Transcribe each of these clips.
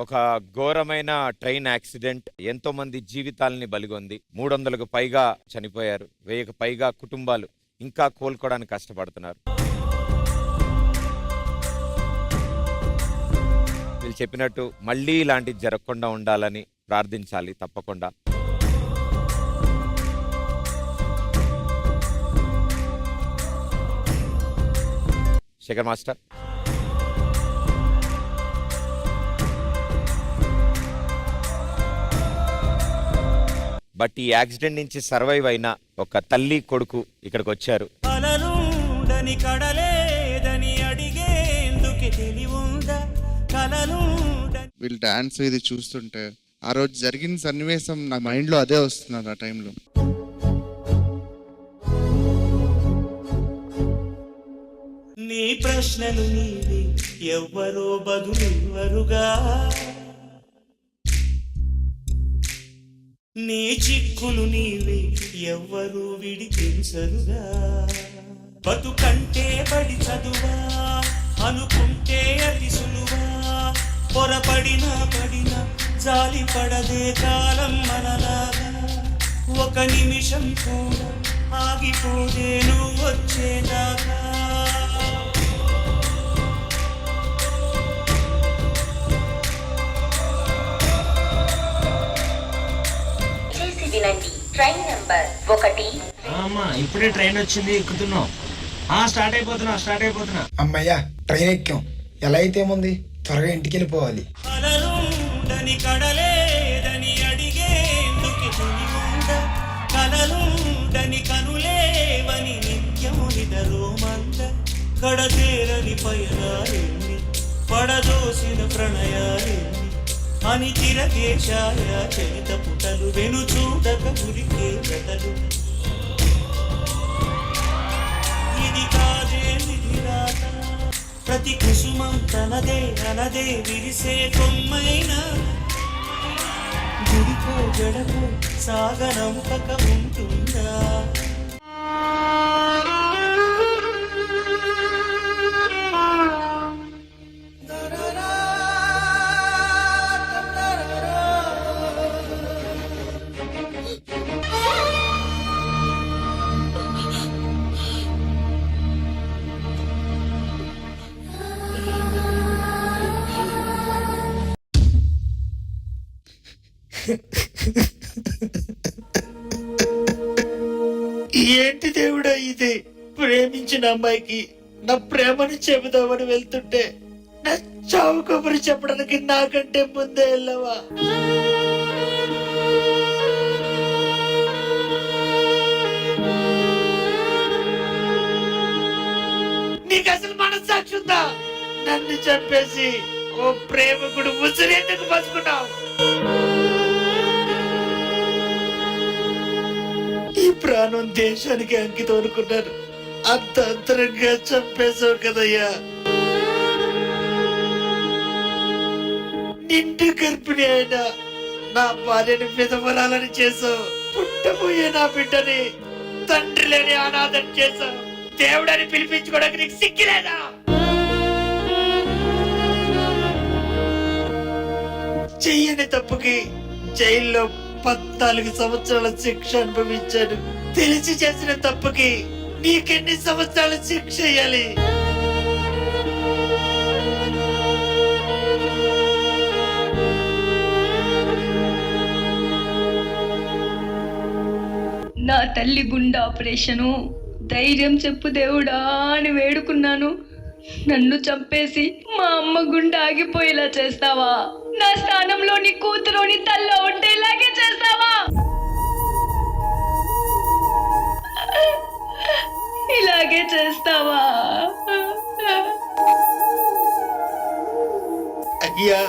ఒక ఘోరమైన train accident ఎంతో మంది జీవితాలని బలిగొంది. 300కు పైగా చనిపోయారు. 1000కు పైగా కుటుంబాలు ఇంకా కోలుకోవడానికి కష్టపడుతున్నారు. వీళ్ళు చెప్పినట్టు మళ్ళీ ఇలాంటిది జరగకుండా ఉండాలని ప్రార్థించాలి తప్పకుండా. శేఖర్ మాస్టర్, బట్ ఈ యాక్సిడెంట్ నుంచి సర్వైవ్ అయిన ఒక తల్లి కొడుకు ఇక్కడికి వచ్చారు. వీళ్ళు డాన్స్ ఇది చూస్తుంటే ఆ రోజు జరిగిన సన్నివేశం నా మైండ్ లో అదే వస్తున్నది. ఆ టైంలో నీ ప్రశ్నలు నీవే, ఎవ్వరో బదులెవ్వరుగా, నీ చిక్కులు నీవే, ఎవ్వరూ విడిపించరుగా. బతుకంటే బడి చదువా అనుకుంటే అతి సులువా, పొరపడినా పడినా జాలి పడదే కాలం మనలాగా. ఒక నిమిషం కూడా ఆగిపోదే నువ్వు వచ్చేదాకా. Train number 1. అమ్మా ఇప్పుడే ట్రైన్ వచ్చింది, ఎక్కుతున్నాం. స్టార్ట్ అయిపోతున్నా. అమ్మయ్యా ట్రైన్ ఎక్కాం. ఎలా అయితే ఏముంది, త్వరగా ఇంటికి వెళ్ళిపోవాలి. కడలేదని అడిగేందుకు కలలుండని కనులేవని నిత్యము నిదరోమంద. కడతేరని పయనాలెన్ని, పడదోసిన ప్రణయాలెన్ని, అని తిరగేశాయ చరిత పుటలు, వెను చూడక గురికే కథలు. ఇది కాదే విధిరాత, ప్రతి కుసుమం తనదే అనదే విరిసే కొమ్మైనా. గుడికో జడకో సాగనంపక ఉంటుందా. ఏంటి దేవుడా ఇది? ప్రేమించిన అమ్మాయికి నా ప్రేమను చెబుదామని వెళ్తుంటే నా చావు కబురు చెప్పడానికి నాకంటే ముందే వెళ్ళవా? నీకు అసలు మనస్సాక్షి ఉందా? నన్ను చంపేసి ఓ ప్రేమకుడు ముసురెందుకు పసుకున్నావు? ఈ ప్రాణం దేశానికి అంకితం అనుకున్నారు, అంత అంతరంగా చంపేశావు కదయ్యా. నిండు గర్భిణి అయినా నా భార్యని విధవరాలని చేసావు. పుట్టబోయే నా బిడ్డని తండ్రి లేని అనాథం చేసావు. దేవుడని పిలిపించుకోవడానికి నీకు సిగ్గులేదా? చెయ్యని తప్పుకి జైల్లో 14 సంవత్సరాల శిక్ష అనుభవించాను. తెలిసి చేసిన తప్పుకి నీకెన్ని సంవత్సరాల శిక్ష వేయాలి? నా తల్లి గుండె ఆపరేషను, ధైర్యం చెప్పు దేవుడా అని వేడుకున్నాను. నన్ను చంపేసి మా అమ్మ గుండె ఆగిపోయేలా చేస్తావా? నా స్థానంలో నీ కూతురు నీ తల్లో ఉంటే ఇలాగే చేస్తావా? ఇలాగే చేస్తావా? అయ్యా,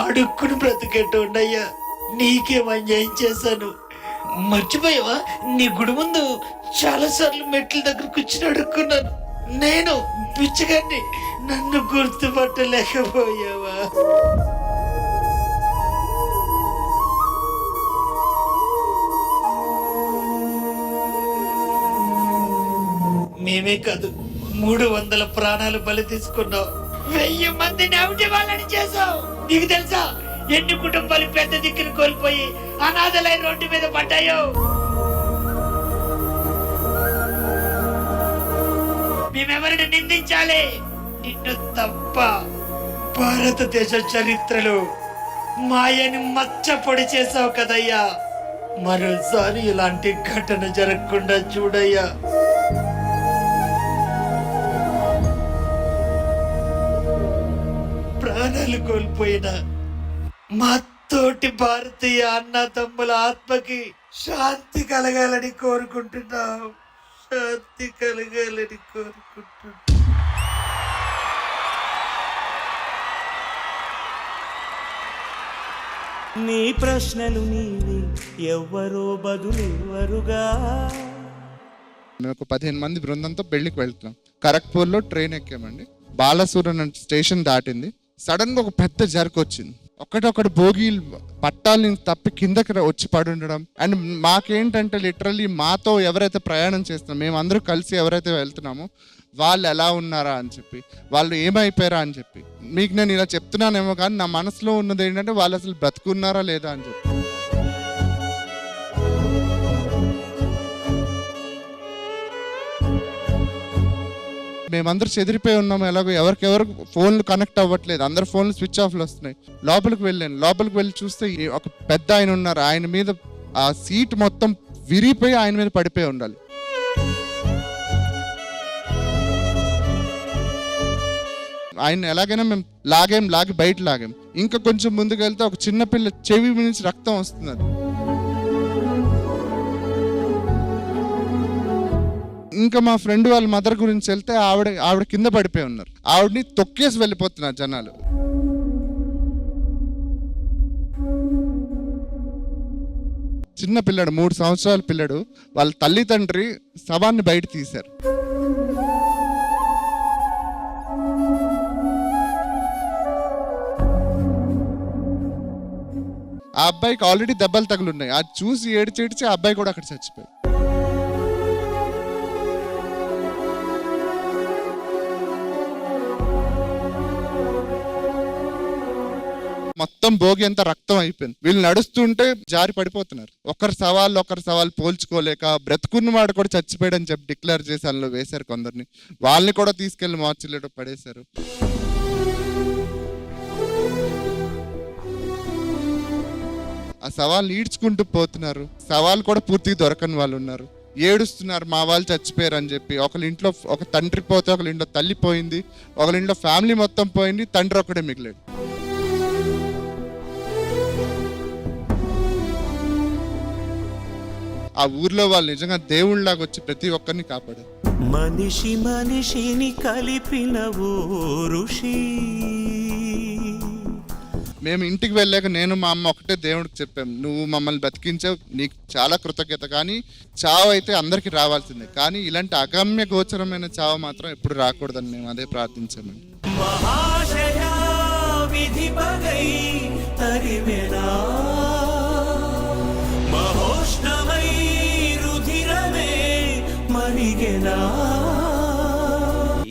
అడుక్కుని బ్రతికెట్టున్నయ్యా, నీకేం అన్యాయం చేశాను? మర్చిపోయావా? నీ గుడి ముందు చాలా సార్లు మెట్ల దగ్గర కూర్చుని అడుక్కున్నాను. నేను పిచ్చిగాన్ని, నన్ను గుర్తుపట్టలేకపోయావా? మేమే కాదు, 300 ప్రాణాలు బలి తీసుకున్నావు. 1000 మందిని అవుటి వాళ్ళని చేసావు. నీకు తెలుసా ఎన్ని కుటుంబాలు పెద్ద దిక్కును కోల్పోయి అనాథలై రోడ్డు మీద పడ్డాయో. మేమెవరిని నిందించాలి? నిన్ను తప్ప. భారతదేశ చరిత్రలో మాయని మచ్చపొడి చేసావు కదయ్యా. మరోసారి ఇలాంటి ఘటన జరగకుండా చూడయ్యా. ప్రాణాలు కోల్పోయిన మా తోటి భారతీయ అన్న తమ్ముల ఆత్మకి శాంతి కలగాలని కోరుకుంటున్నాం. శాంతి కలగాలని కోరుకుంటున్నాం. నీ ప్రశ్నలు నీవి, ఎవ్వరో బదులెవ్వరుగా. మేము ఒక 15 మంది బృందంతో పెళ్లికి వెళ్తున్నాం. ఖరగ్పూర్లో ట్రైన్ ఎక్కామండి. బాలసూరన్ స్టేషన్ దాటింది. సడన్ గా ఒక పెద్ద జర్క్ వచ్చింది. ఒకటి బోగీలు పట్టాలని తప్పి కిందకి వచ్చి పడి ఉండడం. అండ్ మాకేంటంటే లిటరల్లీ మాతో ఎవరైతే ప్రయాణం చేస్తున్నాం, మేమందరూ కలిసి ఎవరైతే వెళ్తున్నామో వాళ్ళు ఎలా ఉన్నారా అని చెప్పి, వాళ్ళు ఏమైపోయారా అని చెప్పి. మీకు నేను ఇలా చెప్తున్నానేమో కానీ నా మనసులో ఉన్నది ఏంటంటే వాళ్ళు అసలు బ్రతుకున్నారా లేదా అని చెప్పి. మేమందరూ చెదిరిపోయి ఉన్నాము. ఎలాగో ఎవరికెవరు ఫోన్లు కనెక్ట్ అవ్వట్లేదు. అందరు ఫోన్లు స్విచ్ ఆఫ్లు వస్తున్నాయి. లోపలికి వెళ్ళి చూస్తే ఒక పెద్ద ఆయన ఉన్నారు. ఆయన మీద ఆ సీట్ మొత్తం విరిగిపోయి ఆయన మీద పడిపోయి ఉండాలి. ఆయన ఎలాగైనా మేము లాగి బయట లాగాం. ఇంకా కొంచెం ముందుకు వెళ్తే ఒక చిన్న పిల్ల చెవి నుంచి రక్తం వస్తున్నది. ఇంకా మా ఫ్రెండ్ వాళ్ళ మదర్ గురించి వెళ్తే ఆవిడ కింద పడిపోయి ఉన్నారు. ఆవిడని తొక్కేసి వెళ్ళిపోతున్నారు జనాలు. చిన్న పిల్లడు, 3 సంవత్సరాల పిల్లడు, వాళ్ళ తల్లిదండ్రి శవాన్ని బయట తీశారు. ఆ అబ్బాయికి ఆల్రెడీ దెబ్బలు తగులున్నాయి. అది చూసి ఏడ్చి ఆ అబ్బాయి కూడా అక్కడ చచ్చిపోయాడు. మొత్తం భోగి అంతా రక్తం అయిపోయింది. వీళ్ళు నడుస్తుంటే జారి పడిపోతున్నారు. ఒకరి సవాల్ పోల్చుకోలేక బ్రతుకున్నవాడు కూడా చచ్చిపోయాడని చెప్పి డిక్లేర్ చేసి అందులో వేశారు కొందరిని. వాళ్ళని కూడా తీసుకెళ్లి మార్చిలో పడేశారు. ఆ సవాల్ ఈడ్చుకుంటూ పోతున్నారు. సవాల్ కూడా పూర్తిగా దొరకని వాళ్ళు ఉన్నారు. ఏడుస్తున్నారు మా వాళ్ళు చచ్చిపోయారు అని చెప్పి. ఒకళ్ళ ఇంట్లో ఒక తండ్రి పోతే ఒకళ్ళ ఇంట్లో తల్లి పోయింది, ఒకళ్ళ ఇంట్లో ఫ్యామిలీ మొత్తం పోయింది, తండ్రి ఒక్కడే మిగిలాడు. ఆ ఊర్లో వాళ్ళు నిజంగా దేవుళ్ళలాగా వచ్చి ప్రతి ఒక్కరిని కాపాడారు. మనిషిని కలిపిన ఋషి. మేము ఇంటికి వెళ్ళాక నేను మా అమ్మ ఒకటే దేవుడికి చెప్పాము, నువ్వు మమ్మల్ని బతికించావు, నీకు చాలా కృతజ్ఞత. కానీ చావు అయితే అందరికి రావాల్సిందే, కానీ ఇలాంటి అగమ్య గోచరమైన చావు మాత్రం ఎప్పుడు రాకూడదని మేము అదే ప్రార్థించామండి.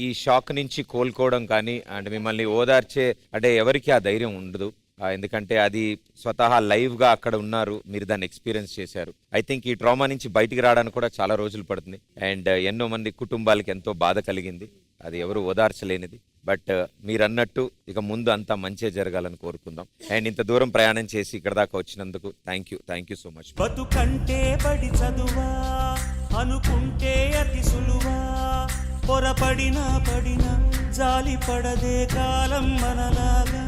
ఈ షాక్ నుంచి కోలుకోవడం కానీ అండ్ మిమ్మల్ని ఓదార్చే అంటే ఎవరికి ఆ ధైర్యం ఉండదు. ఎందుకంటే అది స్వతహా లైవ్ గా అక్కడ ఉన్నారు, మీరు దాన్ని ఎక్స్పీరియన్స్ చేశారు. ఐ థింక్ ఈ ట్రామా నుంచి బయటికి రావడానికి కూడా చాలా రోజులు పడుతుంది. అండ్ ఎన్నో మంది కుటుంబాలకి ఎంతో బాధ కలిగింది, అది ఎవరు ఓదార్చలేనిది. బట్ మీరు అన్నట్టు ఇక ముందు అంతా మంచిగా జరగాలని కోరుకుందాం. అండ్ ఇంత దూరం ప్రయాణం చేసి ఇక్కడ దాకా వచ్చినందుకు థ్యాంక్ యూ సో మచ్. బతుకంటే బడి చదువా అనుకుంటే అతి సులువా, పొరపడినా జాలి పడదే కాలం మనలాగా.